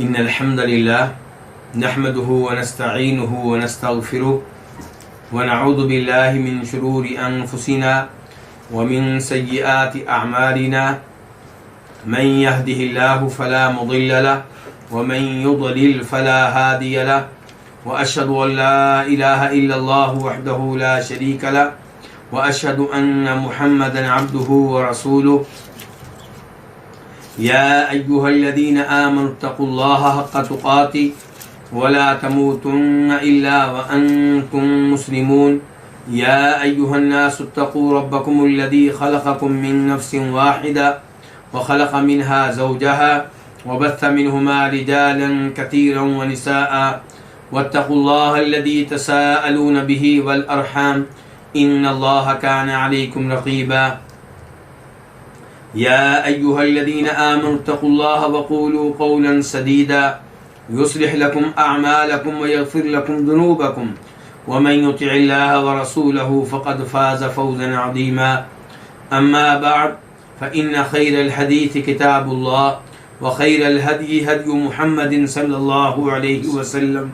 इन्नल हम्दुलिल्लाह नहमदुहु व नस्तईनुहु व नस्तगफिरुहु व नऊज़ु बिल्लाहि मिन शुरूरि अनफुसिना व मिन सय्यिआति अअमालिना मन यहदिहिल्लाहु फला मुदिल्ल लहु व मन युद्लिल फला हादिय लहु व अशहदु अन ला इलाहा इल्लल्लाहु वहदहु ला शरीक लहु व अशहदु अन्न मुहम्मदन अब्दुहु व रसूलुहु या अय्युहल्लज़ीना आमनु तक़ुल्लाहा हक़्क़ तुक़ातिह व ला तमूतुन्न इल्ला व अंतुम मुस्लिमून या अय्युहन्नासु इत्तक़ू रब्बकुमुल्लज़ी ख़लक़कुम मिन नफ़्सिन वाहिदा व ख़लक़ मिनहा ज़ौजहा व बस्स मिनहुमा रिजालन कसीरन व निसाअ वत्तक़ुल्लाहा अल्लज़ी तसाअलून बिही वल अर्हाम इन्नल्लाहा काना अलैकुम रक़ीबा या अय्युहल्लज़ीना आमनु तक़ुल्लाहा व क़ूलू क़ौलन सदीदा युस्लिह लकुम अअमालकुम व यग़फ़िर लकुम ज़ुनूबकुम व मन युतिइल्लाह व रसूलहु फ़क़द फ़ाज़ फ़ौज़न अज़ीमा अम्मा बअद फ़इन्न ख़ैरल हदीस किताबुल्लाह व ख़ैरल हदी हदी मुहम्मदिन सल्लल्लाहु अलैहि वसल्लम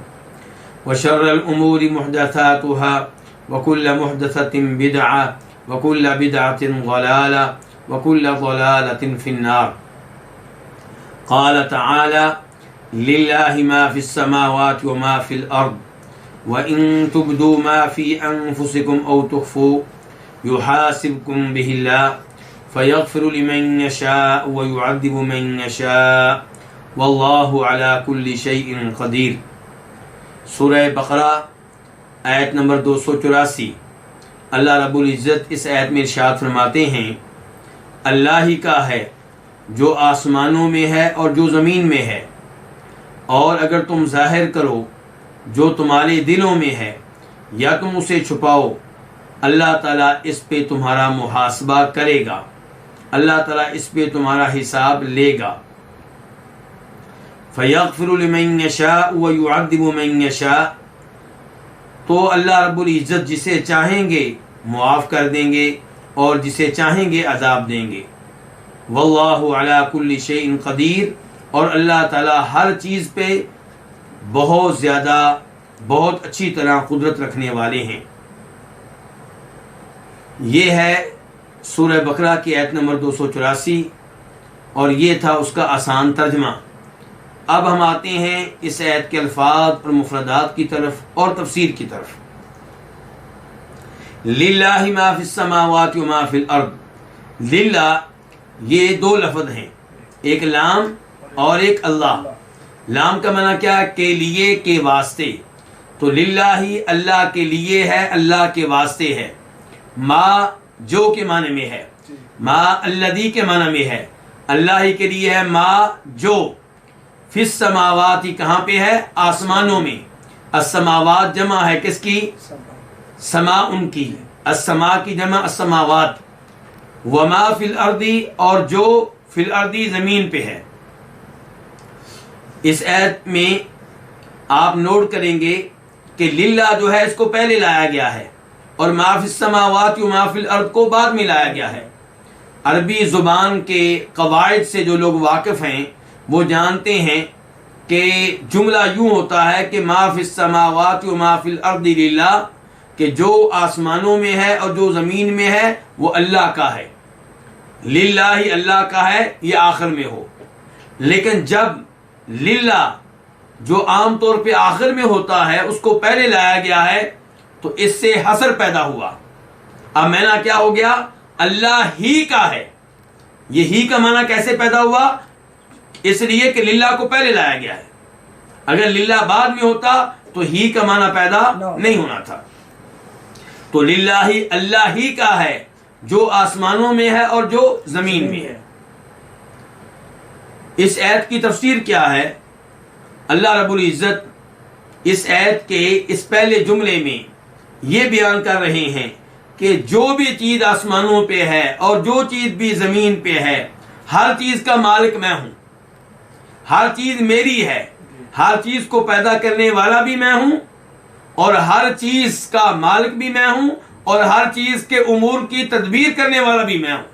व शर्रल उमूरि मुहदसातुहा व कुल्लु मुहदसतिन बिदअह व कुल्लु बिदअतिन ज़लाला व कुल्लु ज़लालतिन फ़िन्नार। क़ाल तआला लिल्लाहि मा फ़िस समावाति व मा फ़िल अर्द व इन तुब्दू मा फ़ी अनफुसिकुम औ तुख़्फ़ूहु युहासिबकुम बिहिल्लाह फ़यग़फ़िरु लिमन यशाअ व युअज़्ज़िबु मन यशाअ वल्लाहु अला कुल्लि शैइन क़दीर। सूरह बक़रा आयत नंबर 284। अल्लाह रब्बुल इज़्ज़त इस आयत में इरशाद फरमाते हैं, अल्लाह ही का है जो आसमानों में है और जो ज़मीन में है, और अगर तुम ज़ाहिर करो जो तुम्हारे दिलों में है या तुम उसे छुपाओ, अल्लाह ताला इस पे तुम्हारा मुहासबा करेगा, अल्लाह ताला इस पे तुम्हारा हिसाब लेगा। फ़यग़फ़िरु लिमन यशाअ व युअज़्ज़िबु मन यशाअ, तो अल्लाह रब्बुल इज़्ज़त जिसे चाहेंगे मुआफ़ कर देंगे और जिसे चाहेंगे अज़ाब देंगे। वल्लाहु अला कुल्लि शैइन क़दीर, और अल्लाह ताला हर चीज़ पे बहुत ज़्यादा बहुत अच्छी तरह कुदरत रखने वाले हैं। ये है सूरह बकरा की आयत नंबर 284 और ये था उसका आसान तर्जमा। अब हम आते हैं इस आयत के अल्फाज और मुफ़रदात की तरफ और तफसीर की तरफ। लिल्लाहि मा फ़िस समावाति व मा फ़िल अर्द। लिल्लाह ये दो लफ्ज़ हैं, एक लाम और एक अल्लाह। लाम का माना क्या? के लिए, के वास्ते। तो लिल्लाहि अल्लाह के लिए है, अल्लाह के वास्ते है। मा जो के माने में है, मा अल्लज़ी के माना में है, अल्लाह ही के लिए है। मा जो फिस समावाति कहाँ पे है? आसमानों में। अस्समावात जमा है किसकी? समा उनकी। अस्समा की जमा अस्समावात। वमा फिल अर्दी, और जो फिल अर्दी जमीन पे है। इस आयत में आप नोट करेंगे कि लिल्लाह जो है इसको पहले लाया गया है और मा फिस समावाति व मा फिल अर्द को बाद में लाया गया है। अरबी ज़ुबान के कवायद से जो लोग वाकिफ़ हैं वो जानते हैं कि जुमला यूँ होता है कि मा फिस समावाति व मा फिल अर्दि लिल्लाह, कि जो आसमानों में है और जो ज़मीन में है वो अल्लाह का है। लिल्लाह ही अल्लाह का है, ये आखिर में हो। लेकिन जब लिल्लाह जो आम तौर पे आखिर में होता है उसको पहले लाया गया है तो इससे हसर पैदा हुआ। अब माना क्या हो गया? अल्लाह ही का है। ये ही का माना कैसे पैदा हुआ? इसलिए कि लिल्लाह को पहले लाया गया है। अगर लिल्लाह बाद में होता तो ही का माना पैदा नहीं होना था। तो लिल्लाह ही अल्लाह ही का है जो आसमानों में है और जो जमीन में है। इस आयत की तफसीर क्या है? अल्लाह रब्बुल इज़्ज़त इस आयत के इस पहले जुमले में ये बयान कर रहे हैं कि जो भी चीज़ आसमानों पे है और जो चीज़ भी ज़मीन पे है, हर चीज़ का मालिक मैं हूँ। हर चीज़ मेरी है, हर चीज़ को पैदा करने वाला भी मैं हूँ और हर चीज़ का मालिक भी मैं हूँ और हर चीज़ के उमूर की तदबीर करने वाला भी मैं हूँ।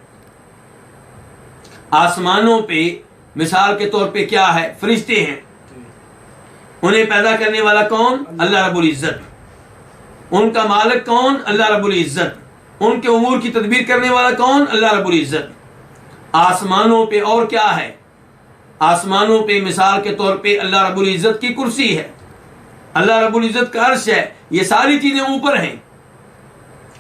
आसमानों पे मिसाल के तौर पे क्या है? फरिश्ते हैं। उन्हें पैदा करने वाला कौन? अल्लाह रब्बुल इज्जत। उनका मालिक कौन? अल्लाह रब्बुल इज्जत। उनके उमूर की तदबीर करने वाला कौन? अल्लाह रब्बुल इज्जत। आसमानों पे और क्या है? आसमानों पे मिसाल के तौर पे अल्लाह रब्बुल इज्जत की कुर्सी है, अल्लाह रब्बुल इज्जत का अर्श है। ये सारी चीजें ऊपर हैं,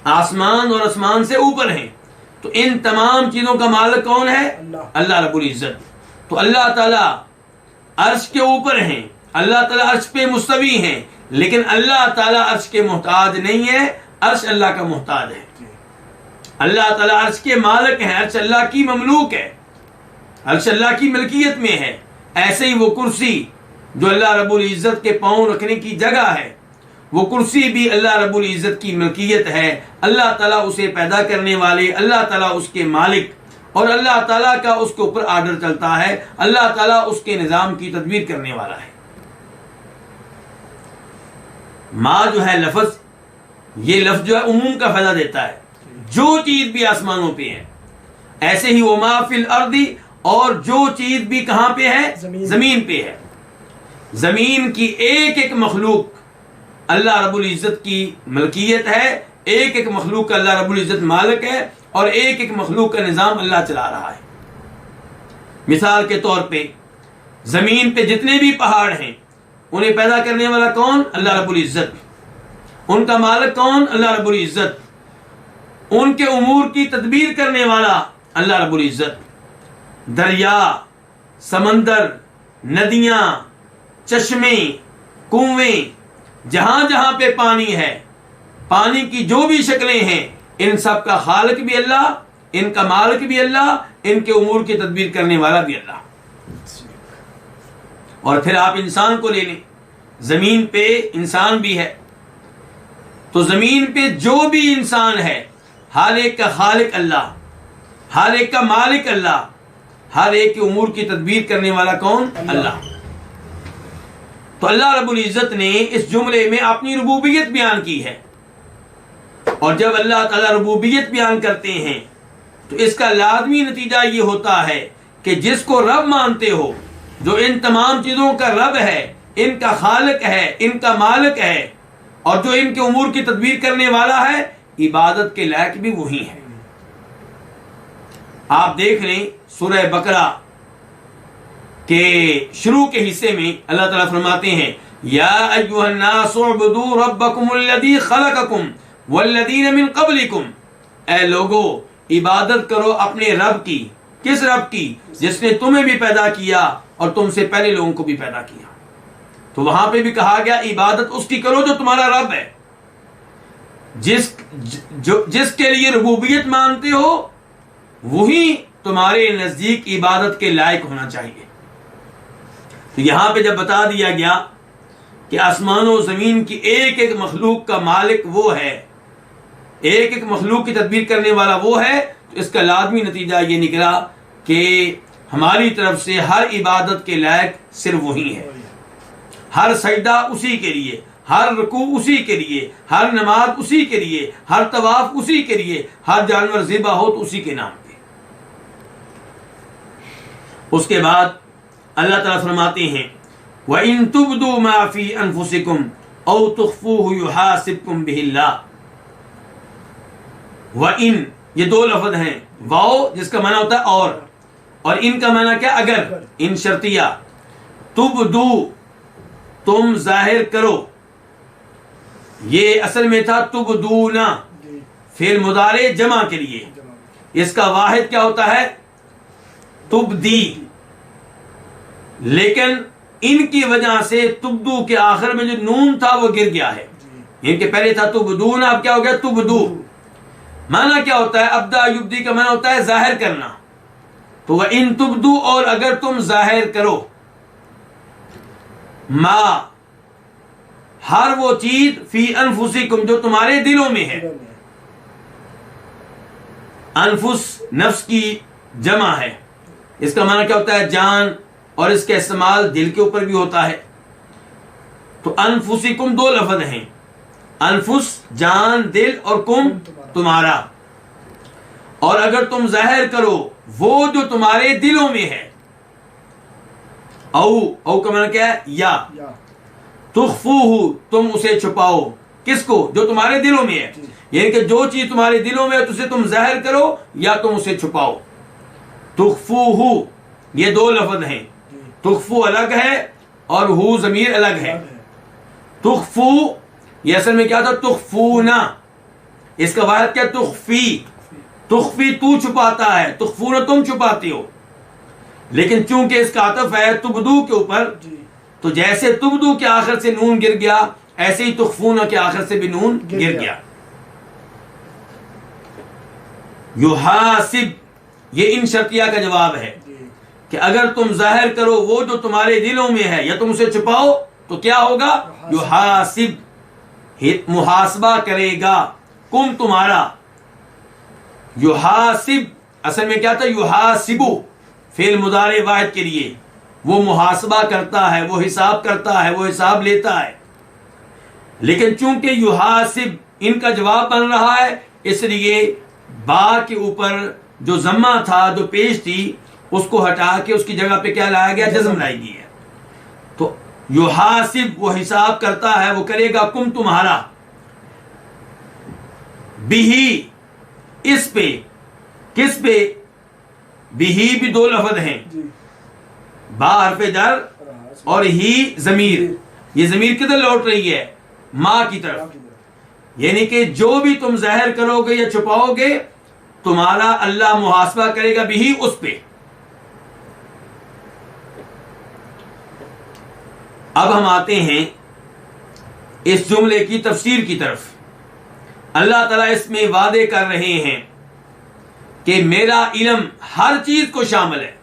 आसमान और आसमान से ऊपर हैं। तो इन तमाम चीजों का मालिक कौन है? अल्लाह रब्बुल इज्जत। तो अल्लाह ताला अर्श के ऊपर हैं, अल्लाह ताला अर्श पे मुस्तवी हैं, लेकिन अल्लाह ताला अर्श के मोहताज नहीं है, अर्श अल्लाह का मोहताज है। अल्लाह ताला अर्श के मालिक हैं, अर्श अल्लाह की ममलूक है, अर्श अल्लाह की मिल्कियत में है। ऐसे ही वो कुर्सी जो अल्लाह रब्बुल इज्जत के पांव रखने की जगह है, वो कुर्सी भी अल्लाह रब्बुल इज्जत की मिल्कियत है। अल्लाह ताला उसे पैदा करने वाले, अल्लाह ताला उसके मालिक, और अल्लाह ताला का उसके ऊपर आर्डर चलता है, अल्लाह ताला उसके निजाम की तदबीर करने वाला है। माँ जो है लफ्ज, ये लफ्ज जो है उमूम का फायदा देता है, जो चीज भी आसमानों पे है। ऐसे ही वो मा फिल अर्दी, और जो चीज भी कहां पे है? जमीन पे है। जमीन की एक एक मखलूक अल्लाह रब्बुल इज्जत की मलकियत है, एक एक मखलूक का अल्लाह रब्बुल इज्जत मालिक है, और एक एक मखलूक का निजाम अल्लाह चला रहा है। मिसाल के तौर पे जमीन पे जितने भी पहाड़ हैं, उन्हें पैदा करने वाला कौन? अल्लाह रब्बुल इज्जत। उनका मालिक कौन? अल्लाह रब्बुल इज्जत। उनके उमूर की तदबीर करने वाला अल्लाह रब्बुल इज्जत। दरिया, समंदर, नदियां, चश्मे, कुएं, जहां जहां पे पानी है, पानी की जो भी शक्लें हैं, इन सब का खालिक भी अल्लाह, इनका मालिक भी अल्लाह, इनके उमूर की तदबीर करने वाला भी अल्लाह। और फिर आप इंसान को ले लें, जमीन पे इंसान भी है, तो जमीन पे जो भी इंसान है, हर एक का खालिक अल्लाह, हर एक का मालिक अल्लाह, हर एक के उमूर की तदबीर करने वाला कौन? अल्लाह। तो अल्लाह रब्बुल इज्जत ने इस जुमले में अपनी रुबूबियत बयान की है, और जब अल्लाह ताला रुबूबियत बयान करते हैं तो इसका लाजमी नतीजा ये होता है कि जिसको रब मानते हो, जो इन तमाम चीजों का रब है, इनका खालिक है, इनका मालिक है, और जो इनके उमूर की तदबीर करने वाला है, इबादत के लायक भी वही है। आप देख लें सूरह बकरा के शुरू के हिस्से में अल्लाह ताला फरमाते हैं, या अय्युहन्नास उअ्बुदू रब्बकुमुल्लज़ी खलक़कुम वल्लज़ीना मिन क़ब्लिकुम, ऐ लोगो इबादत करो अपने रब की। किस रब की? जिसने तुम्हें भी पैदा किया और तुमसे पहले लोगों को भी पैदा किया। तो वहां पे भी कहा गया इबादत उसकी करो जो तुम्हारा रब है, जिसके लिए रुबूबियत मानते हो, वही तुम्हारे नजदीक इबादत के लायक होना चाहिए। तो यहां पे जब बता दिया गया कि आसमानों जमीन की एक एक मखलूक का मालिक वो है, एक एक मखलूक की तदबीर करने वाला वो है, तो इसका लाजमी नतीजा ये निकला कि हमारी तरफ से हर इबादत के लायक सिर्फ वही है। हर सजदा उसी के लिए, हर रुकू उसी के लिए, हर नमाज उसी के लिए, हर तवाफ उसी के लिए, हर जानवर ज़िबा हो तो उसी के नाम पे। उसके बाद अल्लाह ताला फरमाते हैं, व इन तुबदू मा फी अनफुसिकुम औ तुख्फूहु युहासिबकुम बिहिल्लाह। व इन, ये दो लफ्ज हैं, वाओ जिसका माना होता है और इनका माना क्या? अगर। इन शर्तिया। तुबदू, तुम जाहिर करो, ये असल में था तुबदूना, फिर मुदारे जमा के लिए। इसका वाहिद क्या होता है? तुबदी। लेकिन इनकी वजह से तुबदू के आखिर में जो नून था वो गिर गया है। इनके पहले था तुबदूना, अब क्या हो गया? तुबदू। माना क्या होता है? अब्दा युब्दी का माना होता है जाहिर करना। तो वह इन तुबदू, और अगर तुम जाहिर करो, मा, हर वो चीज, फी अनफुसिकुम, जो तुम्हारे दिलों में है। अनफुस नफ्स की जमा है, इसका माना क्या होता है? जान, और इसका इस्तेमाल दिल के ऊपर भी होता है। तो अनफुसिकुम दो लफ्ज हैं, अनफुस जान, दिल, और कुम तुम्हारा। और अगर तुम जाहिर करो वो जो तुम्हारे दिलों में है, औ का माना क्या है? या। तुख्फूहु, तुम उसे छुपाओ। किसको? जो तुम्हारे दिलों में है, यानी कि जो चीज तुम्हारे दिलों में है उसे तुम जाहिर करो या तुम उसे छुपाओ। तुख्फूहु, ये दो लफ्ज हैं। तुख्फू अलग है और हु जमीर अलग है। तुख्फू ये असल में क्या था? तुख्फूना, इसका वाहिद क्या? तुख्फी। तुख्फी तू छुपाता है, तुख्फूना तुम छुपाते हो। लेकिन चूंकि इसका आतफ है तुबदू के ऊपर, तो जैसे तुबदू के आखिर से नून गिर गया, ऐसे ही तुख्फूना के आखिर से भी नून गिर गया। युहासिब, ये इन शर्तिया का जवाब है कि अगर तुम जाहिर करो वो जो तुम्हारे दिलों में है या तुम उसे छुपाओ तो क्या होगा? युहासिब, मुहासबा करेगा। कुम तुम्हारा, युहासिब असल में क्या था? युहासिबु, फेल मुदारे वाहिद के लिए वो मुहासबा करता है, वो हिसाब करता है, वो हिसाब लेता है। लेकिन चूंकि युहासिब इनका जवाब बन रहा है, इसलिए बा के ऊपर जो जम्मा था, जो पेश थी, उसको हटा के उसकी जगह पे क्या लाया गया? जज्म लाई गई है। तो युहासिब वो हिसाब करता है, वो करेगा। कुम तुम्हारा, बिही इस पे, किस पे? बिही भी दो लफ्ज हैं, बा हरफे जर और ही जमीर। ये जमीर किधर लौट रही है? माँ की तरफ। यानी कि जो भी तुम जाहिर करोगे या छुपाओगे, तुम्हारा अल्लाह मुहासबा करेगा बिही उस पे। अब हम आते हैं इस जुमले की तफसीर की तरफ। अल्लाह ताला इसमें वादे कर रहे हैं कि मेरा इल्म हर चीज को शामिल है,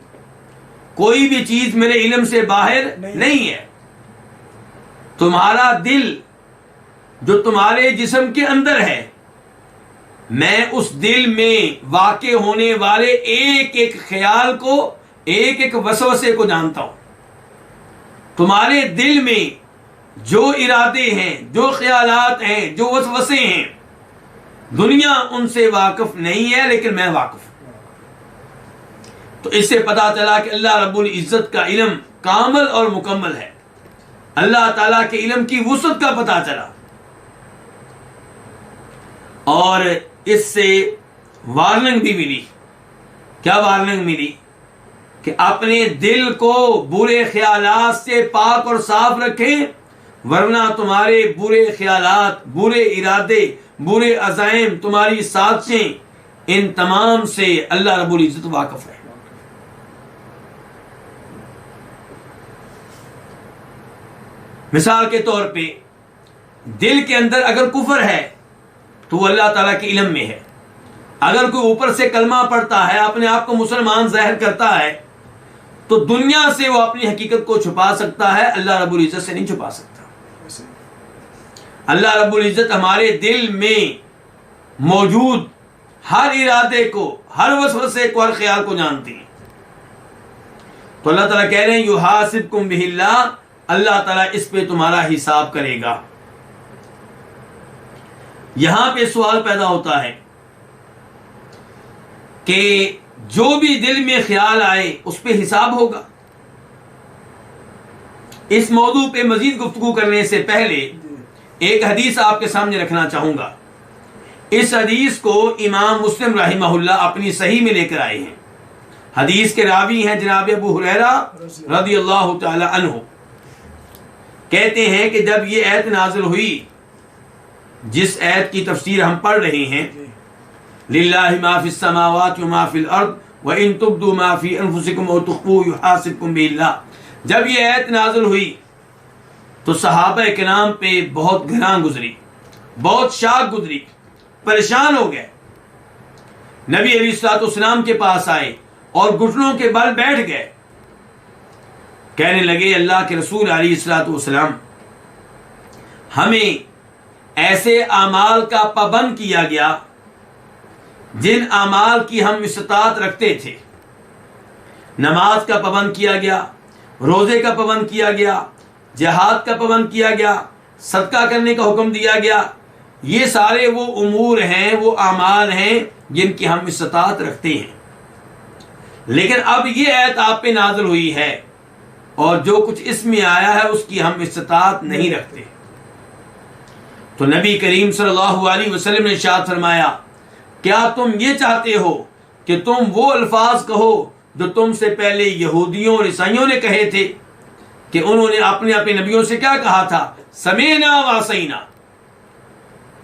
कोई भी चीज मेरे इल्म से बाहर नहीं है। तुम्हारा दिल जो तुम्हारे जिस्म के अंदर है, मैं उस दिल में वाक़े होने वाले एक एक ख्याल को, एक एक वसवसे को जानता हूं। तुम्हारे दिल में जो इरादे हैं, जो ख्यालात हैं, जो वसवसे हैं, दुनिया उनसे वाकिफ नहीं है, लेकिन मैं वाकिफ हूं। तो इससे पता चला कि अल्लाह रब्बुल इज्जत का इल्म कामल और मुकम्मल है। अल्लाह ताला के इल्म की वुसअत का पता चला। और इससे वार्निंग भी मिली। क्या वार्निंग मिली? कि अपने दिल को बुरे ख्यालात से पाक और साफ रखें, वरना तुम्हारे बुरे ख्यालात, बुरे इरादे, बुरे अज़ाइम, तुम्हारी साजिशें, इन तमाम से अल्लाह रब्बुल इज्जत वाकिफ है। मिसाल के तौर पे दिल के अंदर अगर कुफर है तो वो अल्लाह ताला के इल्म में है। अगर कोई ऊपर से कलमा पढ़ता है, अपने आप को मुसलमान जाहिर करता है, तो दुनिया से वो अपनी हकीकत को छुपा सकता है, अल्लाह रब्बुल इज्जत से नहीं छुपा सकता। अल्लाह रब्बुल इज्जत हमारे दिल में मौजूद हर इरादे को, हर वसवसे को, हर ख्याल को जानते हैं। तो अल्लाह ताला कह रहे हैं युहासिबकुम बिहिल्लाह, अल्लाह ताला इस पे तुम्हारा हिसाब करेगा। यहां पे सवाल पैदा होता है कि जो भी दिल में ख्याल आए उस पे हिसाब होगा। इस मौजू पे मजीद गुफ्तगू करने से पहले एक हदीस आपके सामने रखना चाहूंगा। इस हदीस को इमाम मुस्लिम रहमहुल्लाह अपनी सही में लेकर आए हैं। हदीस के रावी हैं जनाब अबू हुरैरा रज़ियल्लाहु ताला अन्हु। कहते हैं कि जब ये आयत नाज़िल हुई, जिस आयत की तफसीर हम पढ़ रहे हैं, लिल्लाहि मा फिस समावाति व मा फिल अर्द व इन तुब्दू मा फी अनफुसिकुम व तुख्फूहु युहासिबकुम बिल्लाह, जब ये आयत नाज़िल हुई तो सहाबा किराम पे बहुत घरां गुजरी, बहुत शाक गुजरी, परेशान हो गए। नबी अलैहिस्सलाम के पास आए और घुटनों के बल बैठ गए। कहने लगे, अल्लाह के रसूल अलैहिस्सलाम, हमें ऐसे आमाल का पाबंद किया गया जिन आमाल की हम इस्तात रखते थे। नमाज का पाबंद किया गया, रोजे का पाबंद किया गया, जिहाद का पाबंद किया गया, सदका करने का हुक्म दिया गया। ये सारे वो उमूर हैं, वो आमाल हैं जिनकी हम इस्तात रखते हैं। लेकिन अब ये आयत आप पे नाज़िल हुई है और जो कुछ इसमें आया है उसकी हम इस्तात नहीं रखते। तो नबी करीम सल्लल्लाहु अलैहि वसल्लम ने इरशाद फरमाया, क्या तुम ये चाहते हो कि तुम वो अल्फाज कहो जो तुमसे पहले यहूदियों और ईसाइयों ने कहे थे, कि उन्होंने अपने अपने नबियों से क्या कहा था, समीना वासैना,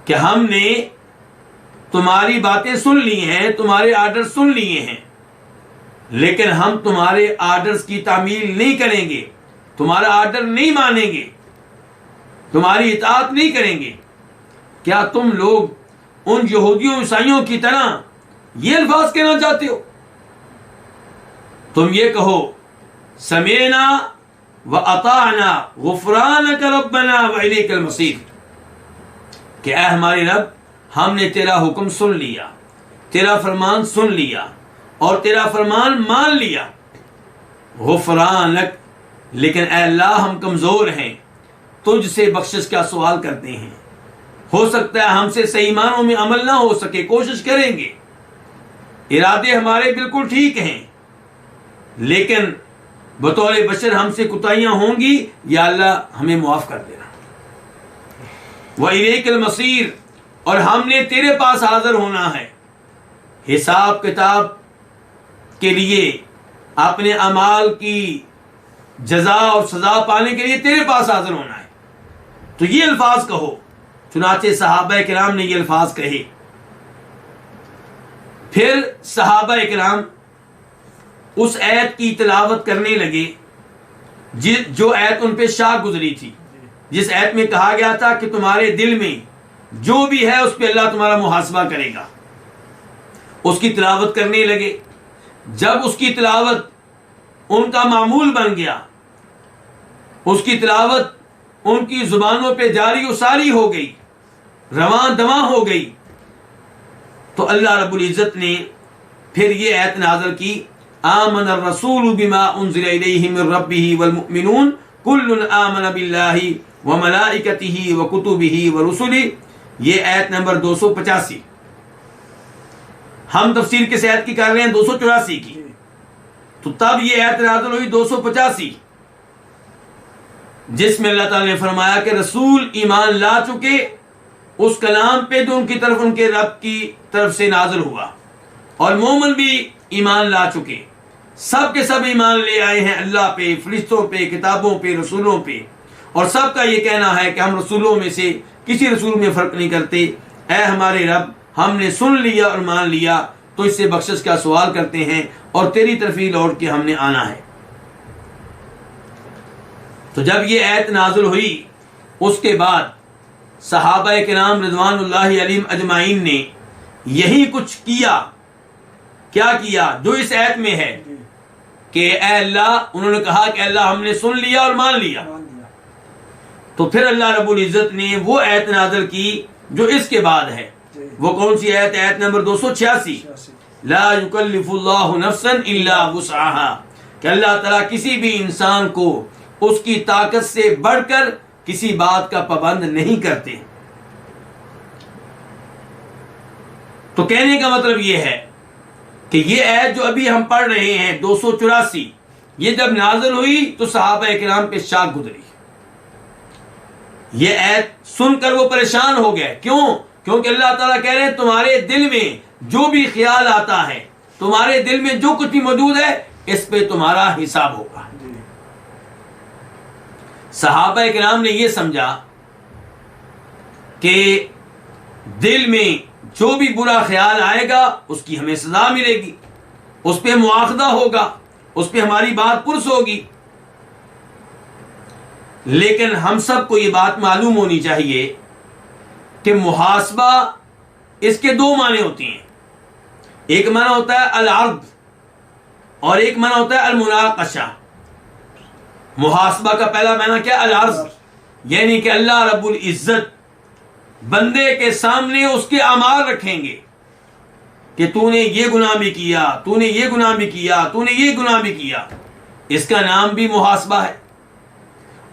कि हमने तुम्हारी बातें सुन ली हैं, तुम्हारे आर्डर सुन लिए हैं, लेकिन हम तुम्हारे आर्डर्स की तामील नहीं करेंगे, तुम्हारा आर्डर नहीं मानेंगे, तुम्हारी इताअत नहीं करेंगे। क्या तुम लोग उन यहूदियों ईसाइयों की तरह ये अल्फाज कहना चाहते हो? तुम ये कहो, समीना व अताना गुफरानक रब्बना व इलैकल मसीर, कि ऐ हमारे रब, हमने तेरा हुक्म सुन लिया, तेरा फरमान सुन लिया और तेरा फरमान मान लिया। गुफरानक, लेकिन ऐ अल्लाह हम कमजोर हैं, तुझसे बख्शिश का सवाल करते हैं। हो सकता है हमसे सही मानों में अमल ना हो सके, कोशिश करेंगे, इरादे हमारे बिल्कुल ठीक हैं, लेकिन बतौर बशर हमसे कुताहियां होंगी, या अल्लाह हमें मुआफ कर देना। व इलैकल मसीर, और हमने तेरे पास हाजिर होना है, हिसाब किताब के लिए, अपने अमाल की जजा और सजा पाने के लिए तेरे पास हाजिर होना है। तो ये अल्फाज कहो। चुनाचे सहाबा किराम ने ये अल्फाज कहे। फिर सहाबा किराम उस आयत की तिलावत करने लगे जो आयत उन पे शाह गुजरी थी, जिस आयत में कहा गया था कि तुम्हारे दिल में जो भी है उस पे अल्लाह तुम्हारा मुहासबा करेगा। उसकी तिलावत करने लगे। जब उसकी तिलावत उनका मामूल बन गया, उसकी तिलावत उनकी जुबानों पे जारी और सारी हो गई, रवां दवां हो गई, तो अल्लाह रब्बुल इज्जत ने फिर ये आयत नाज़िल की, आमन रसूल बिमा उन्ज़िला इलैहि मिन रब्बिही वल मुमिनून कुल्लुन आमन बिल्लाहि व मलाइकतिही व कुतुबिही व रुसुलिही। ये आयत नंबर 285। हम तफसीर किस आयत की कर रहे हैं? 284 की। तो तब ये आयत नाज़िल हुई 285, जिसमें अल्लाह ताला ने फरमाया कि रसूल ईमान ला चुके उस कलाम पे जो उनकी तरफ, उनके रब की तरफ से नाज़िल हुआ, और मोमिन भी ईमान ला चुके, सब के सब ईमान ले आए हैं अल्लाह पे, फरिश्तों पे, किताबों पे, रसूलों पे, और सबका ये कहना है कि हम रसूलों में से किसी रसूल में फर्क नहीं करते। ऐ हमारे रब, हमने सुन लिया और मान लिया, तो इससे बख्शिश का सवाल करते हैं और तेरी तरफ ही लौट के हमने आना है। तो जब ये आयत नाज़िल हुई, उसके बाद सहाबा किराम रिज़वानुल्लाहि अलैहिम अजमाइन ने यही कुछ किया। क्या किया? जो इस आयत में है कि ऐ अल्लाह, उन्होंने कहा कि अल्लाह हमने सुन लिया और मान लिया। तो फिर अल्लाह रब्बुल इज्जत ने वो आयत नाज़िल की जो इसके बाद है। वो कौन सी आयत? आयत नंबर 286, ला युकल्लिफुल्लाहु नफ्सन इल्ला वुसअहा, कि अल्लाह ताला किसी भी इंसान को उसकी ताकत से बढ़कर किसी बात का पाबंद नहीं करते। तो कहने का मतलब यह है कि ये आयत जो अभी हम पढ़ रहे हैं 284, ये जब नाज़िल हुई तो सहाबा किराम पे शाक गुजरी। ये आयत सुनकर वो परेशान हो गए। क्यों? क्योंकि अल्लाह ताला कह रहे हैं तुम्हारे दिल में जो भी ख्याल आता है, तुम्हारे दिल में जो कुछ भी मौजूद है, इस पे तुम्हारा हिसाब होगा। सहाबा किराम ने यह समझा कि दिल में जो भी बुरा ख्याल आएगा उसकी हमें सजा मिलेगी, उस पर मुआखदा होगा, उस पर हमारी बात पुरस होगी। लेकिन हम सबको ये बात मालूम होनी चाहिए कि मुहासबा, इसके दो माने होती हैं। एक माना होता है अल-अर्द और एक माना होता है अल-मुनाकशा। मुहासबा का पहला माना क्या? अल-अर्द, यानी कि अल्लाह रब्बुल इज्जत बंदे के सामने उसके अमाल रखेंगे कि तूने ये गुनाह भी किया, तूने ये गुनाह भी किया, तूने ये गुनाह भी किया। इसका नाम भी मुहासबा है।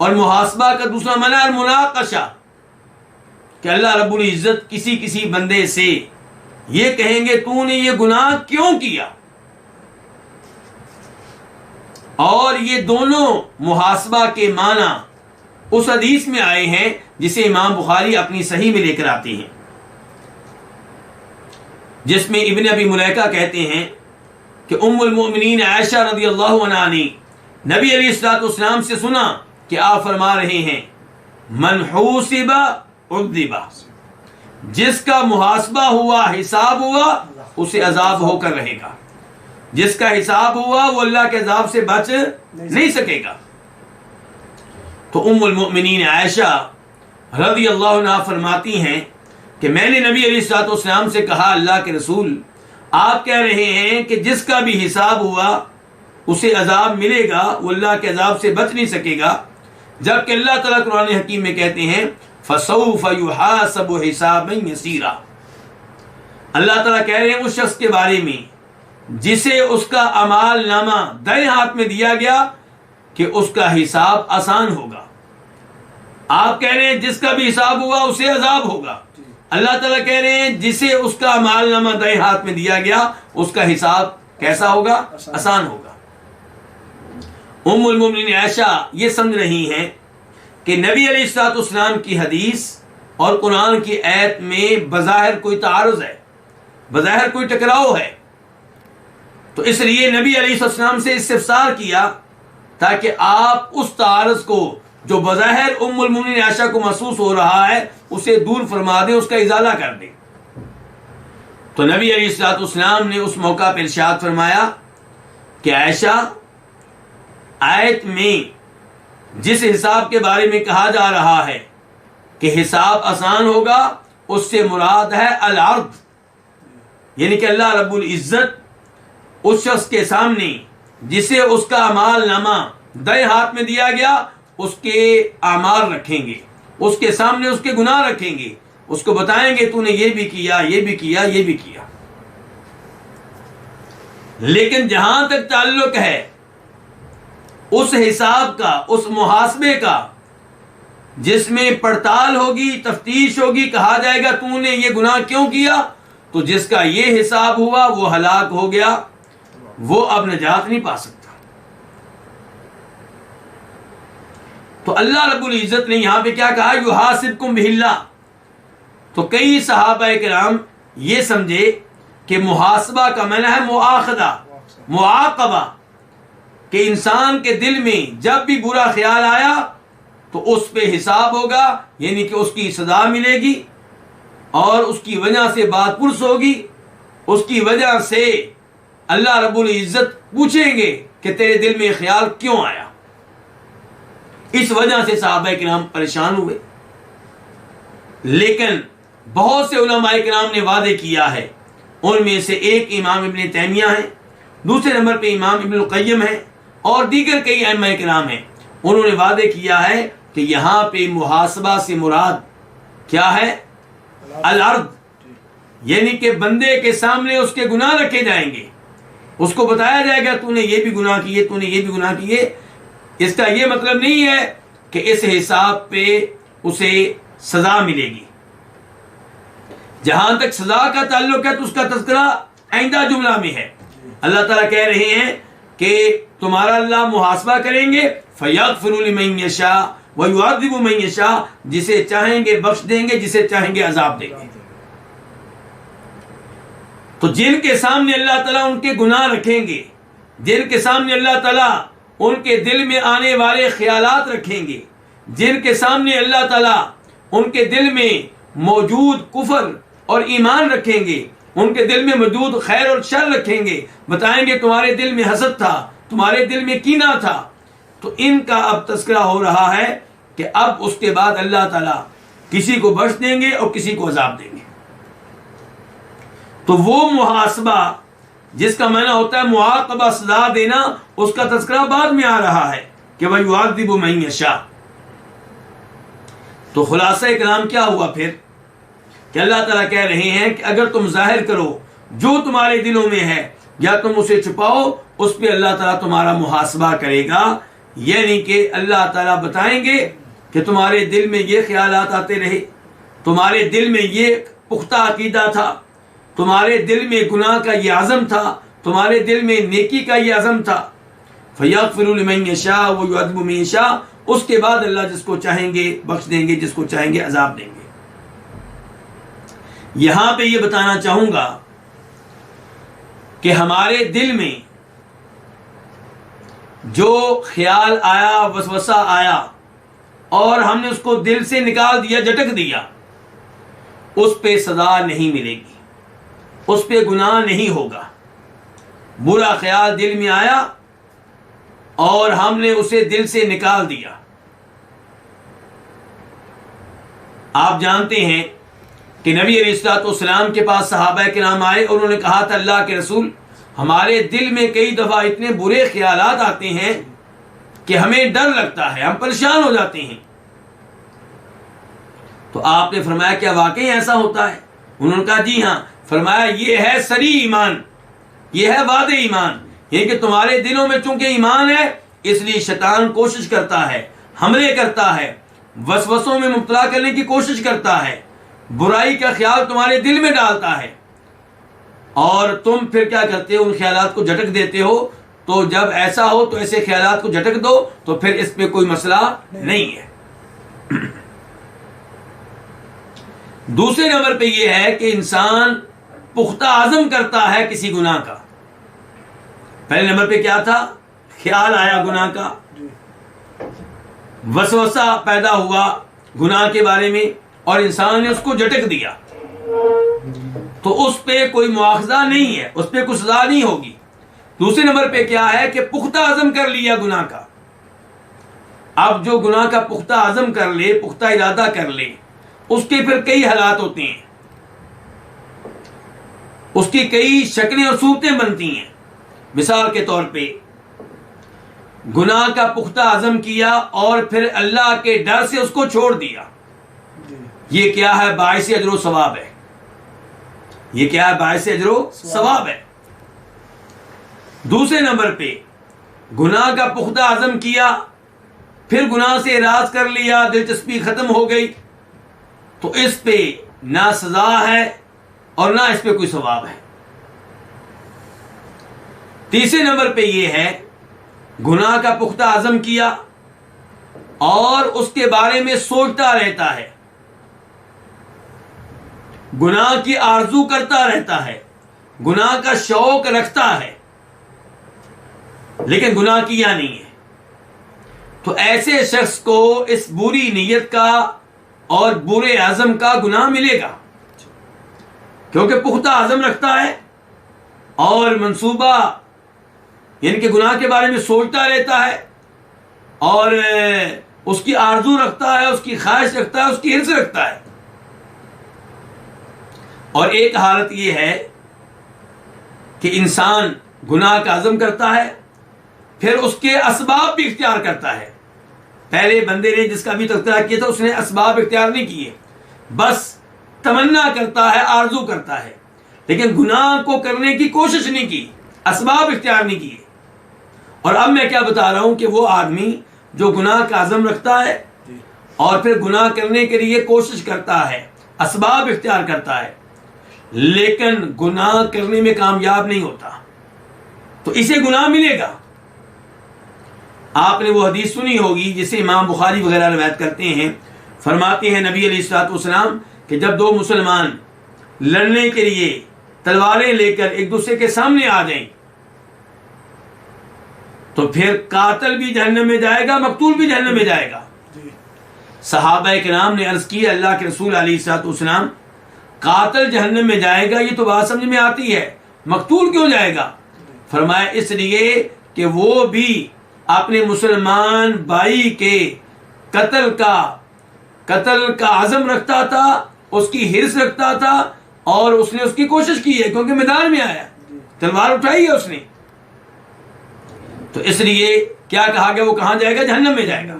और मुहासबा का दूसरा माना है मुनाकशा, कि अल्लाह रब्बुल इज्जत किसी किसी बंदे से ये कहेंगे तूने ये गुनाह क्यों किया। और ये दोनों मुहासबा के माना उस हदीस में आए हैं जिसे इमाम बुखारी अपनी सही में लेकर आते हैं, जिसमें इब्न अबी मुलैका कहते हैं कि उम्मुल मोमिनीन आयशा रज़ियल्लाहु अन्हा ने नबी अलैहिस्सलाम से सुना कि आप फरमा रहे हैं, मन हुसिबा उद्दिबा, जिसका मुहासबा हुआ, हिसाब हुआ, उसे अजाब होकर रहेगा। जिसका हिसाब हुआ वो अल्लाह के अजाब से बच नहीं सकेगा। तो उम्मुल मोमिनीन आयशा रज़ियल्लाहु अन्हा फरमाती हैं कि मैंने नबी अलैहिस्सलाम से कहा, अल्लाह के रसूल, आप कह रहे हैं कि जिसका भी हिसाब हुआ उसे अजाब मिलेगा, वो अल्लाह के अजाब से बच नहीं सकेगा, जबकि अल्लाह ताला कुरान हकीम में कहते हैं फसौफ युहासबु हिसाबन यसीरा। अल्लाह ताला कह रहे हैं उस शख्स के बारे में जिसे उसका अमाल नामा दाएं हाथ में दिया गया कि उसका हिसाब आसान होगा। आप कह रहे हैं जिसका भी हिसाब हुआ उसे अजाब होगा, अल्लाह ताला कह रहे हैं जिसे उसका अमाल नामा दाएं हाथ में दिया गया उसका हिसाब कैसा होगा? आसान होगा। उम्मुल मोमिनीन आयशा ये समझ रही हैं कि नबी अलैहिस्सलाम की हदीस और कुरान की आयत में बज़ाहिर कोई तारुज़ है, बज़ाहिर कोई टकराव है, तो इसलिए नबी अलैहिस्सलाम से इस्तिफ़सार किया ताकि आप उस तारुज़ को जो बज़ाहिर उम्मुल मोमिनीन आयशा को महसूस हो रहा है उसे दूर फरमा दें, उसका इजाला कर दें। तो नबी अलैहिस्सलाम ने उस मौका पर इरशाद फरमाया कि आयशा, आयत में जिस हिसाब के बारे में कहा जा रहा है कि हिसाब आसान होगा, उससे मुराद है अल अर्द, यानी कि अल्लाह रब्बुल इज्जत उस शख्स के सामने जिसे उसका अमाल नामा दाएं हाथ में दिया गया उसके आमाल रखेंगे, उसके सामने उसके गुनाह रखेंगे, उसको बताएंगे तूने ये भी किया, ये भी किया, ये भी किया। लेकिन जहां तक ताल्लुक है उस हिसाब का, उस मुहासबे का, जिसमें पड़ताल होगी, तफ्तीश होगी, कहा जाएगा तूने ये गुनाह क्यों किया, तो जिसका ये हिसाब हुआ वो हलाक हो गया, वो अब निजात नहीं पा सकता। तो अल्लाह रब्बुल इज्जत ने यहां पे क्या कहा? युहासिबकुम बिहिल्लाह। तो कई सहाबा किराम ये समझे कि मुहासबा का माना है मुआखदा, मुआकबा, कि इंसान के दिल में जब भी बुरा ख्याल आया तो उस पे हिसाब होगा, यानी कि उसकी सजा मिलेगी और उसकी वजह से बात पुरस होगी, उसकी वजह से अल्लाह रब्बुल इज्जत पूछेंगे कि तेरे दिल में ख्याल क्यों आया। इस वजह से सहाबा किराम परेशान हुए। लेकिन बहुत से उलमाए किराम ने वादे किया है, उनमें से एक इमाम इब्न तैमिया है, दूसरे नंबर पे इमाम इब्नुल क़य्यिम है और दीगर कई अइम्मा किराम हैं। उन्होंने वादे किया है कि यहाँ पे मुहासबा से मुराद क्या है? अल अर्द, यानी कि बंदे के सामने उसके गुनाह रखे जाएंगे, उसको बताया जाएगा तूने ये भी गुनाह किए, तूने ये भी गुनाह किए। इसका ये मतलब नहीं है कि इस हिसाब पे उसे सजा मिलेगी। जहां तक सजा का ताल्लुक है तो उसका तज़किरा आइंदा जुमला में है। अल्लाह ताला कह रहे हैं कि तुम्हारा अल्लाह मुहासबा करेंगे, फयग़फ़िरु लिमन यशा व युअज़्ज़िबु मन यशा, जिसे चाहेंगे बख्श देंगे, जिसे चाहेंगे अजाब देंगे। तो जिनके सामने अल्लाह ताला उनके गुनाह रखेंगे, जिनके सामने अल्लाह ताला उनके दिल में आने वाले ख्यालात रखेंगे, जिनके सामने अल्लाह ताला उनके दिल में मौजूद कुफर और ईमान रखेंगे, उनके दिल में मौजूद खैर और शर रखेंगे, बताएंगे तुम्हारे दिल में हसद था, तुम्हारे दिल में कीना था, तो इनका अब तज़किरा हो रहा है कि अब उसके बाद अल्लाह ताला किसी को बख्श देंगे और किसी को अजाब देंगे। तो वो मुहासबा जिसका माना होता है मुआक़बा, सजा देना, उसका तज़किरा बाद में आ रहा है कि वह युअज़्ज़िबु मन यशा। तो खुलासा कलाम क्या हुआ फिर कि अल्लाह ताला कह रहे हैं कि अगर तुम जाहिर करो जो तुम्हारे दिलों में है या तुम उसे छुपाओ, उस पर अल्लाह ताला तुम्हारा मुहासबा करेगा। यानी कि अल्लाह ताला बताएंगे कि तुम्हारे दिल में ये ख्यालात आते रहे, तुम्हारे दिल में ये पुख्ता अकीदा था, तुम्हारे दिल में गुनाह का ये आज़म था, तुम्हारे दिल में नेकी का ये आज़म था, फयग़फ़िरु लिमन यशा व युअज़्ज़िबु मन यशा, उसके बाद अल्लाह जिसको चाहेंगे बख्श देंगे, जिसको चाहेंगे अजाब देंगे। यहां पे ये बताना चाहूंगा कि हमारे दिल में जो ख्याल आया, वसवसा आया और हमने उसको दिल से निकाल दिया, झटक दिया, उस पे सजा नहीं मिलेगी, उस पे गुनाह नहीं होगा। बुरा ख्याल दिल में आया और हमने उसे दिल से निकाल दिया। आप जानते हैं कि नबी अलैहिस्सलाम के पास सहाबा किराम आए और उन्होंने कहा था, अल्लाह के रसूल, हमारे दिल में कई दफा इतने बुरे ख्यालात आते हैं कि हमें डर लगता है, हम परेशान हो जाते हैं। तो आपने फरमाया क्या वाकई ऐसा होता है? उन्होंने कहा जी हाँ। फरमाया ये है सरी ईमान, ये है वादे ईमान, ये कि तुम्हारे दिलों में चूंकि ईमान है इसलिए शैतान कोशिश करता है, हमले करता है, वसवसों में मुब्तला करने की कोशिश करता है, बुराई का ख्याल तुम्हारे दिल में डालता है और तुम फिर क्या करते हो? उन ख्यालात को झटक देते हो। तो जब ऐसा हो तो ऐसे ख्यालात को झटक दो, तो फिर इस पे कोई मसला नहीं है। दूसरे नंबर पे यह है कि इंसान पुख्ता आज़म करता है किसी गुनाह का। पहले नंबर पे क्या था? ख्याल आया गुनाह का, वसवसा पैदा हुआ गुनाह के बारे में और इंसान ने उसको झटक दिया, तो उस पे कोई मुआखजा नहीं है, उस पे कुछ सजा नहीं होगी। दूसरे नंबर पे क्या है कि पुख्ता आज़म कर लिया गुनाह का। अब जो गुनाह का पुख्ता आज़म कर ले, पुख्ता इरादा कर ले, उसके फिर कई हालात होते हैं, उसकी कई शक्लें और सूरतें बनती हैं। मिसाल के तौर पे गुनाह का पुख्ता आज़म किया और फिर अल्लाह के डर से उसको छोड़ दिया, ये क्या है? बाइस अजरो सवाब है। ये क्या है? बाइस अजरो सवाब है। दूसरे नंबर पे गुनाह का पुख्ता आज़म किया, फिर गुनाह से इराद कर लिया, दिलचस्पी खत्म हो गई, तो इस पे ना सजा है और ना इस पे कोई सवाब है। तीसरे नंबर पे ये है गुनाह का पुख्ता आज़म किया और उसके बारे में सोचता रहता है, गुनाह की आरजू करता रहता है, गुनाह का शौक रखता है, लेकिन गुनाह किया नहीं है। तो ऐसे शख्स को इस बुरी नीयत का और बुरे आज़म का गुनाह मिलेगा, क्योंकि पुख्ता आज़म रखता है और मंसूबा यानी कि गुनाह के बारे में सोचता रहता है और उसकी आरजू रखता है, उसकी ख्वाहिश रखता है, उसकी हिर्स रखता है। और एक हालत यह है कि इंसान गुनाह का आज़म करता है, फिर उसके असबाब भी इख्तियार करता है। पहले बंदे ने जिसका भी तज़किरा किया था उसने असबाब इख्तियार नहीं किए, बस तमन्ना करता है, आरजू करता है, लेकिन गुनाह को करने की कोशिश नहीं की, असबाब इख्तियार नहीं किए। और अब मैं क्या बता रहा हूं कि वो आदमी जो गुनाह का आज़म रखता है और फिर गुनाह करने के लिए कोशिश करता है, असबाब इख्तियार करता है, लेकिन गुनाह करने में कामयाब नहीं होता, तो इसे गुनाह मिलेगा। आपने वो हदीस सुनी होगी जिसे इमाम बुखारी वगैरह रिवायत करते हैं, फरमाते हैं नबी अलैहिस्सलाम कि जब दो मुसलमान लड़ने के लिए तलवारें लेकर एक दूसरे के सामने आ जाएं, तो फिर कातिल भी जहन्नम में जाएगा, मकतूल भी जहन्नम में जाएगा। सहाबा किराम ने अर्ज की, अल्लाह के रसूल अलैहिस्सलाम, कातिल जहन्नम में जाएगा ये तो बात समझ में आती है, मकतूल क्यों जाएगा? फरमाया इसलिए कि वो भी अपने मुसलमान भाई के कत्ल का आज़म रखता था, उसकी हिर्स रखता था और उसने उसकी कोशिश की है, क्योंकि मैदान में आया, तलवार उठाई है उसने, तो इसलिए क्या कहा गया? वो कहां जाएगा? जहन्नम में जाएगा।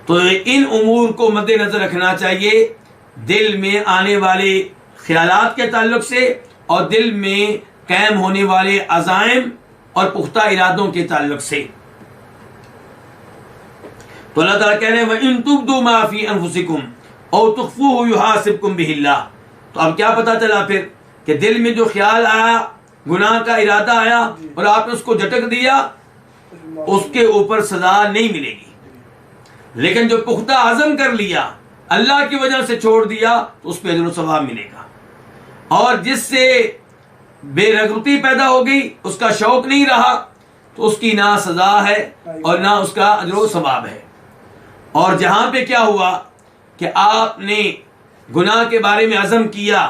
तो इन उमूर को मद्देनजर रखना चाहिए, दिल में आने वाले ख्यालात के ताल्लुक से और दिल में कायम होने वाले अज़ाइम और पुख्ता इरादों के ताल्लुक से। तो अल्लाह ताला कह रहे हैं इन तुब्दू मा फी अनफुसिकुम औ तुख्फूहु युहासिबकुम बिहिल्लाह। तो अब क्या पता चला फिर कि दिल में जो ख्याल आया गुनाह का इरादा आया और आपने उसको झटक दिया, उसके ऊपर सजा नहीं मिलेगी। लेकिन जो पुख्ता आज़म कर लिया, अल्लाह की वजह से छोड़ दिया, तो उस पर अजर व सवाब मिलेगा। और जिससे बेरगबती पैदा हो गई, उसका शौक नहीं रहा, तो उसकी ना सजा है और ना उसका अजर व सवाब है। और जहां पे क्या हुआ कि आपने गुनाह के बारे में अज़म किया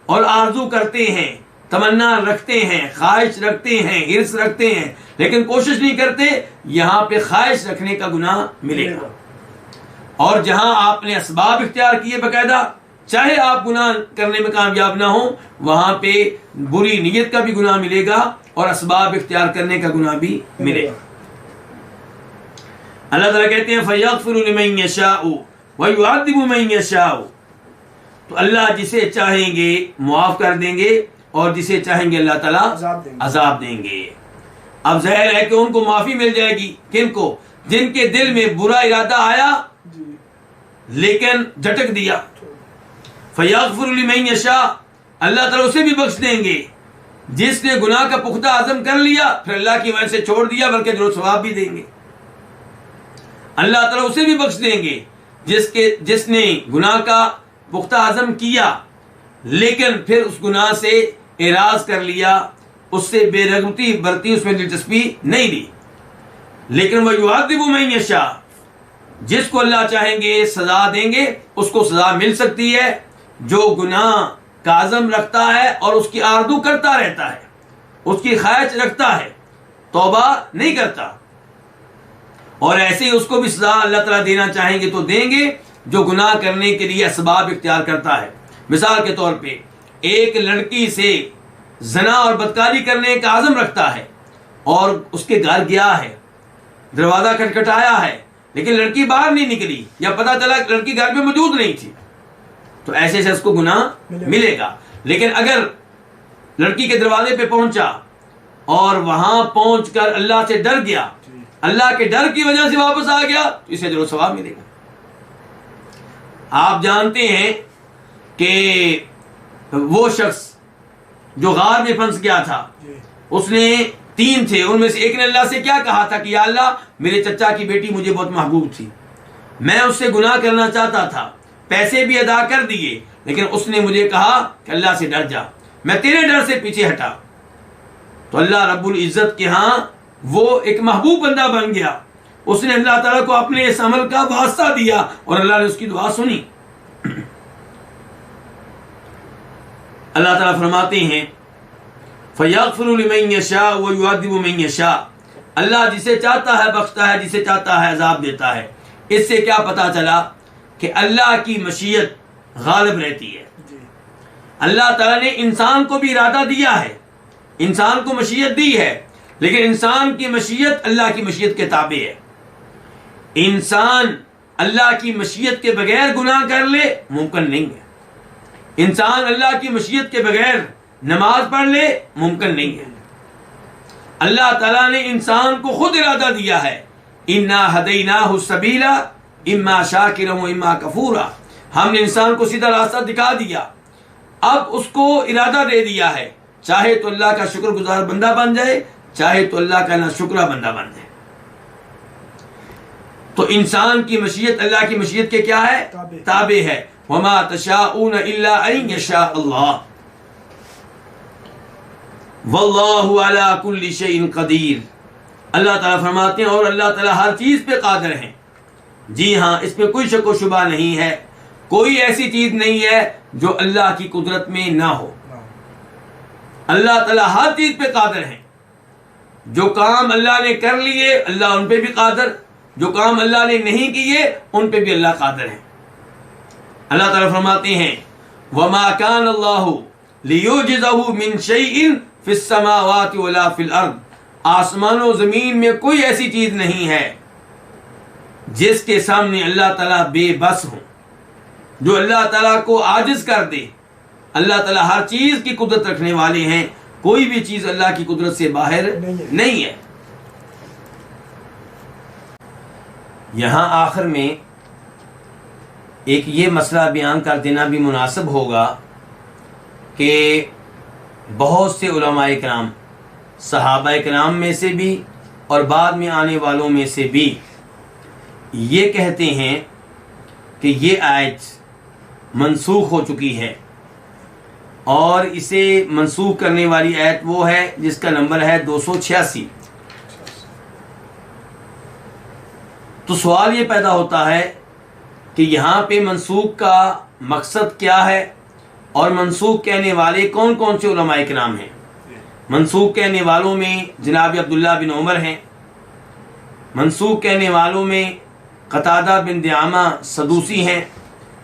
और आरजू करते हैं, तमन्ना रखते हैं, ख्वाहिश रखते हैं, हिर्स रखते हैं, लेकिन कोशिश नहीं करते, यहां पे ख्वाहिश रखने का गुनाह मिलेगा। और जहां आपने असबाब इख्तियार किए बकायदा, चाहे आप गुनाह करने में कामयाब ना हो, वहां पे बुरी नीयत का भी गुनाह मिलेगा और असबाब इख्तियार करने का गुनाह भी मिलेगा। अल्लाह ताला कहते हैं फयग़फ़िरु लिमन यशाउ व युअज़्ज़िबु मन यशाउ, तो अल्लाह जिसे चाहेंगे मुआफ कर देंगे और जिसे चाहेंगे अल्लाह ताला अजाब देंगे। अब ज़ाहिर है कि उनको माफी मिल जाएगी, किनको? जिनके दिल में बुरा इरादा आया लेकिन झटक दिया। फयग़फ़िरु लिमन यशा, अल्लाह ताला उसे भी बख्श देंगे जिसने गुनाह का पुख्ता आज़म कर लिया फिर अल्लाह की वजह से छोड़ दिया, बल्कि अजर व सवाब भी देंगे। अल्लाह ताला उसे भी बख्श देंगे जिसने गुनाह का पुख्ता आज़म किया लेकिन फिर उस गुनाह से एराज कर लिया, उससे बेरगबती बरती, उसमें दिलचस्पी नहीं ली। लेकिन वह युअज़्ज़िबु मन यशा, जिसको अल्लाह चाहेंगे सजा देंगे, उसको सजा मिल सकती है जो गुनाह का आज़म रखता है और उसकी आरज़ू करता रहता है, उसकी ख्वाहिश रखता है, तौबा नहीं करता। और ऐसे ही उसको भी सजा अल्लाह ताला देना चाहेंगे तो देंगे जो गुनाह करने के लिए असबाब इख्तियार करता है। मिसाल के तौर पे एक लड़की से ज़ना और बदकारी करने का आज़म रखता है और उसके घर गया है, दरवाज़ा खटखटाया है, लेकिन लड़की बाहर नहीं निकली या पता चला लड़की घर में मौजूद नहीं थी, तो ऐसे शख्स को गुनाह मिलेगा। लेकिन अगर लड़की के दरवाजे पे पहुंचा और वहां पहुंचकर अल्लाह से डर गया, अल्लाह के डर की वजह से वापस आ गया, तो इसे अजर व सवाब मिलेगा। आप जानते हैं कि वो शख्स जो गार में फंस गया था, उसने 3 थे, उनमें से एक ने अल्लाह से क्या कहा था कि या अल्लाह, मेरे चचा की बेटी मुझे बहुत महबूब थी, मैं उससे गुनाह करना चाहता था, पैसे भी अदा कर दिए, लेकिन उसने मुझे कहा कि अल्लाह से डर जा, मैं तेरे डर से पीछे हटा। तो अल्लाह रब्बुल इज्जत के यहाँ वो एक महबूब बंदा बन गया, उसने अल्लाह ताला को अपने इस अमल का वास्ता दिया और अल्लाह ने उसकी दुआ सुनी। अल्लाह ताला फरमाते हैं फयग़फ़िरु लिमन यशा व युअज़्ज़िबु मन यशा, अल्लाह जिसे चाहता है बख्शता है, जिसे चाहता है अजाब देता है। इससे क्या पता चला कि अल्लाह की मशीयत गालिब रहती है। अल्लाह ताला ने इंसान को भी इरादा दिया है, इंसान को मशीयत दी है, लेकिन इंसान की मशीयत अल्लाह की मशीयत के ताबे है। इंसान अल्लाह की मशीयत के बगैर गुनाह कर ले मुमकिन नहीं है। इंसान अल्लाह की मशीयत के बगैर नमाज पढ़ ले मुमकिन नहीं है। अल्लाह ताला ने इंसान को खुद इरादा दिया है, इन्ना हदैनाहु सबीला इम्मा शाकिरन व इम्मा कफूरा, हमने इंसान को सीधा रास्ता दिखा दिया। अब उसको इरादा दे दिया है, चाहे तो अल्लाह का शुक्रगुजार बंदा बन जाए, चाहे तो अल्लाह का नाशुक्रा बंदा बन जाए। तो इंसान की मशीयत अल्लाह की मशीयत के क्या है? ताबे है। वमा तशाऊन इल्ला अन यशा अल्लाह वल्लाहु अला कुल्ली शैइन कदीर। अल्लाह ताला फरमाते हैं और अल्लाह ताला हर चीज पे कादिर हैं। जी हाँ, इसमें कोई शक व शुबा नहीं है, कोई ऐसी चीज नहीं है जो अल्लाह की कुदरत में ना हो। अल्लाह ताला हर चीज पे कादिर हैं। जो काम अल्लाह ने कर लिए अल्लाह उन पे भी कादिर, जो काम अल्लाह ने नहीं किए उन पे भी अल्लाह कादिर है। अल्लाह ताला फरमाते हैं वमा कान अल्लाहु लियुजिज़हु मिन शैइन फिस समावाति वला फिल अर्द, आसमानों जमीन में कोई ऐसी चीज नहीं है जिसके सामने अल्लाह ताला बेबस हो, जो अल्लाह ताला को आजिज कर दे। अल्लाह ताला हर चीज की कुदरत रखने वाले हैं, कोई भी चीज अल्लाह की कुदरत से बाहर नहीं है। यहां आखिर में एक ये मसला बयान कर देना भी मुनासिब होगा कि बहुत से उलमाए किराम, सहाबाए किराम में से भी और बाद में आने वालों में से भी ये कहते हैं कि ये आयत मनसूख हो चुकी है, और इसे मनसूख करने वाली आयत वो है जिसका नंबर है 286। तो सवाल ये पैदा होता है कि यहाँ पे मनसूख का मकसद क्या है और मनसूख कहने वाले कौन कौन से उलमाए किराम हैं। मनसूख कहने वालों में जनाब अब्दुल्ला बिन उमर हैं, मनसूख कहने वालों में कतादा बिन दियामा सदूसी हैं,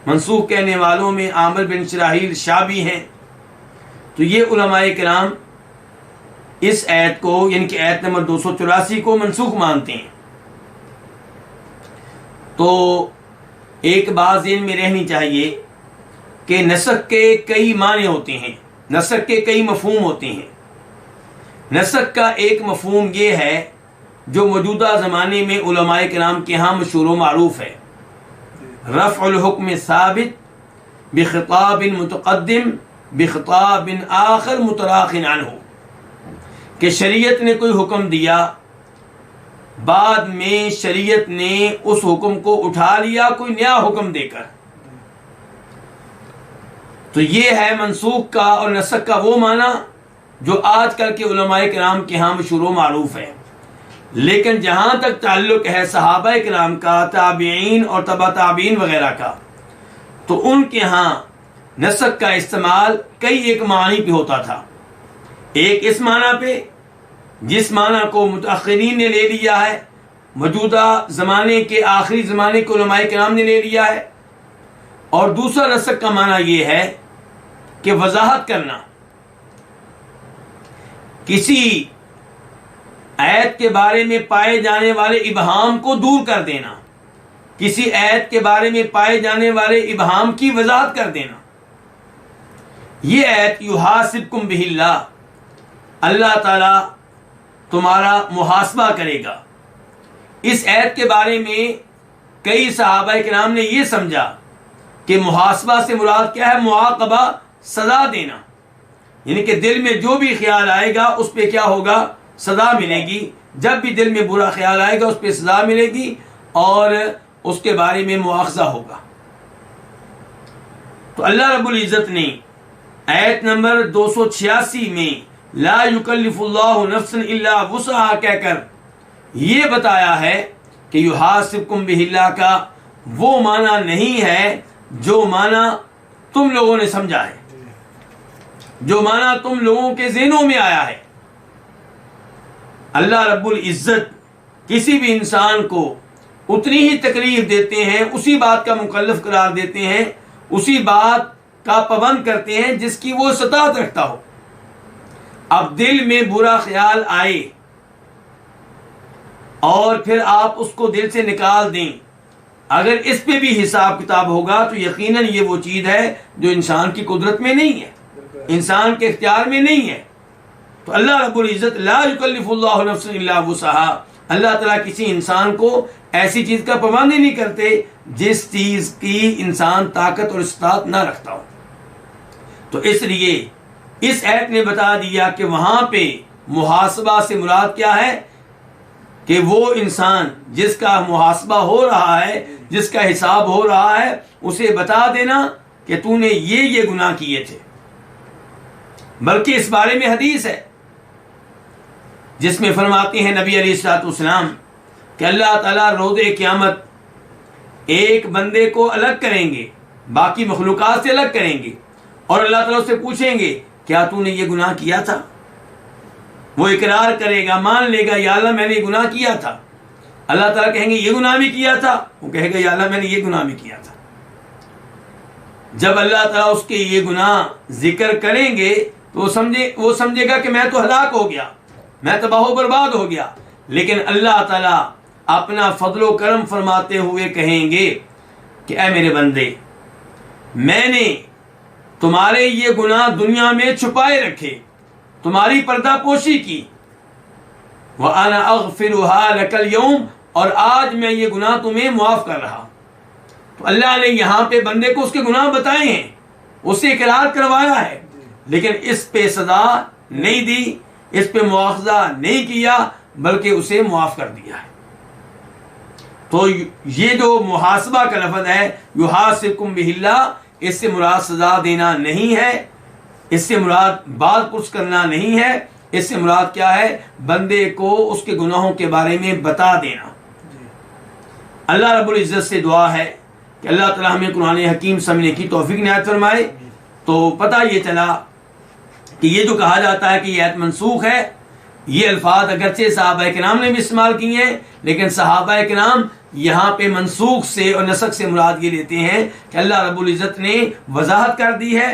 मनसूख कहने वालों में आमिर बिन शराहील शाबी हैं। तो ये उलमाए किराम इस आयत को, यानी कि आयत नंबर 284 को मनसूख मानते हैं। तो एक बात ज़हन में रहनी चाहिए कि नसख के कई माने होते हैं, नसख के कई मफहूम होते हैं। नसख का एक मफहूम ये है जो मौजूदा ज़माने में उलमाए किराम के यहाँ मशहूर व मारूफ है, रफ़्उल हुक्म साबित बिखिताबिन मुतक़द्दिम बिखिताबिन आखिर मुतराखिन अन्हु, कि शरीयत ने कोई हुक्म दिया, बाद में शरीयत ने उस हुक्म को उठा लिया कोई नया हुक्म देकर। तो ये है मनसूख का और नसख का वो माना जो आजकल के उलमाए किराम के यहाँ मशहूर व मारूफ है। लेकिन जहाँ तक ताल्लुक़ है सहाबा किराम का, ताबीईन और तबा ताबीन वगैरह का, तो उनके यहाँ नसख का इस्तेमाल कई एक मानी पे होता था। एक इस माना पे जिस माना को मुतअख्खिरीन ने ले लिया है, मौजूदा ज़माने के आखिरी ज़माने के उलमाए किराम ने ले लिया है, और दूसरा नसख का माना ये है कि वजाहत करना, किसी आयत के बारे में पाए जाने वाले इबहाम को दूर कर देना, किसी आयत के बारे में पाए जाने वाले इबहाम की वजाहत कर देना। ये आयत युहासिबकुम बिहिल्लाह, अल्लाह ताला तुम्हारा मुहासबा करेगा। इस आयत के बारे में कई सहाबा किराम ने यह समझा कि मुहासबा से मुराद क्या है, मुआक़बा, सजा देना, यानी कि दिल में जो भी ख्याल आएगा उस पर क्या होगा, सजा मिलेगी। जब भी दिल में बुरा ख्याल आएगा उस पर सजा मिलेगी और उसके बारे में मुआखज़ा होगा। तो अल्लाह रब्बुल इज़्ज़त ने आयत नंबर 286 में ला युकल्लिफुल्लाहु नफ्सन इल्ला वुसअहा कहकर ये बताया है कि युहासिबकुम बिहिल्लाह का वो माना नहीं है जो माना तुम लोगों ने समझा है, जो माना तुम लोगों के ज़हनों में आया है। अल्लाह रब्बुल इज़्ज़त किसी भी इंसान को उतनी ही तकलीफ देते हैं, उसी बात का मुकल्लफ करार देते हैं, उसी बात का पाबंद करते हैं जिसकी वो सताहत रखता हो। अब दिल में बुरा ख्याल आए और फिर आप उसको दिल से निकाल दें, अगर इस पे भी हिसाब किताब होगा तो यकीनन ये वो चीज़ है जो इंसान की कुदरत में नहीं है, इंसान के इख्तियार में नहीं है। तो अल्लाह रब्बुल इज़्ज़त ला युकल्लिफुल्लाहु नफ्सन इल्ला वुसअहा, अल्लाह ताला किसी इंसान को ऐसी चीज़ का पाबंद ही नहीं करते जिस चीज़ की इंसान ताकत और इस्तात ना रखता हो। तो इसलिए इस आयत ने बता दिया कि वहाँ पे मुहासबा से मुराद क्या है, कि वो इंसान जिसका मुहासबा हो रहा है, जिसका हिसाब हो रहा है, उसे बता देना कि तूने ये गुनाह किए थे। बल्कि इस बारे में हदीस है जिसमें फरमाते हैं नबी अलैहिस्सलाम कि अल्लाह ताला रोज़े क़यामत एक बंदे को अलग करेंगे, बाकी मखलूक़ात से अलग करेंगे, और अल्लाह ताला उससे पूछेंगे क्या तूने ये गुनाह किया था। वो इकरार करेगा, मान लेगा, या अल्लाह मैंने ये गुनाह किया था। अल्लाह ताला कहेंगे ये गुनाह भी किया था, वो कहेगा या अल्लाह मैंने ये गुनाह भी किया था। जब अल्लाह ताला उसके ये गुनाह जिक्र करेंगे तो वो समझेगा कि मैं तो हलाक हो गया, मैं तबाह बर्बाद हो गया। लेकिन अल्लाह ताला अपना फजलो करम फरमाते हुए कहेंगे कि ऐ मेरे बंदे, मैंने तुम्हारे ये गुनाह दुनिया में छुपाए रखे, तुम्हारी पर्दापोशी की, व अना अग़फ़िरुहा लकल यौम, और आज मैं ये गुनाह तुम्हें मुआफ़ कर रहा। तो अल्लाह ने यहाँ पे बंदे को उसके गुनाह बताए हैं, उससे इकरार करवाया है, लेकिन इस पे सजा नहीं दी, इस पे मुआवजा नहीं किया, बल्कि उसे मुआफ कर दिया है। तो ये जो मुहासबा का लफ्ज़ है युहासिबकुम बिहिल्लाह, इससे मुराद सजा देना नहीं है, इससे मुराद बात कुछ करना नहीं है, इससे मुराद क्या है, बंदे को उसके गुनाहों के बारे में बता देना। अल्लाह रब्बुल इज़्ज़त से दुआ है कि अल्लाह ताला हमें कुरान हकीम समझने की तौफीक इनायत फरमाए। तो पता ये चला कि ये जो कहा जाता है कि ये आयत मनसूख है, ये अल्फाज अगरचे सहाबा किराम ने भी इस्तेमाल किए हैं, लेकिन सहाबा किराम यहाँ पे मनसूख से और नसख से मुराद ये लेते हैं कि अल्लाह रब्बुल इज़्ज़त ने वजाहत कर दी है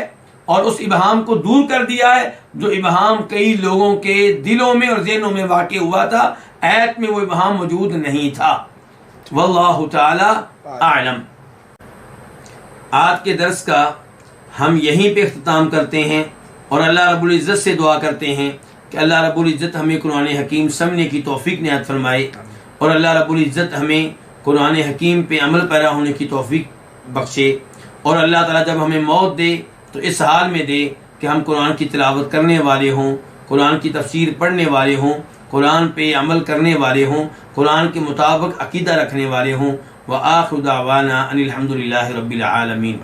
और उस इबहाम को दूर कर दिया है जो इबहाम कई लोगों के दिलों में और ज़हनों में वाक़ई हुआ था। आयत में वो इबहाम मौजूद नहीं था। वल्लाहु ताला आलम। आज के दर्स का हम यहीं पे इख्तिताम करते हैं और अल्लाह रब्बुल इज़्ज़त से दुआ करते हैं कि अल्लाह रब्बुल इज़्ज़त हमें कुरान हकीम समझने की तौफीक इनायत फरमाए और अल्लाह रब्बुल इज़्ज़त हमें कुरान हकीम पे अमल पैरा होने की तौफीक बख्शे। और अल्लाह ताला जब हमें मौत दे तो इस हाल में दे कि हम कुरान की तिलावत करने वाले हों, कुरान की तफसीर पढ़ने वाले हों, कुरान पे अमल करने वाले हों, कुरान के मुताबिक अकीदा रखने वाले हों। व आखिरु दावाना अनिल हम्दुलिल्लाहि रब्बिल आलमीन।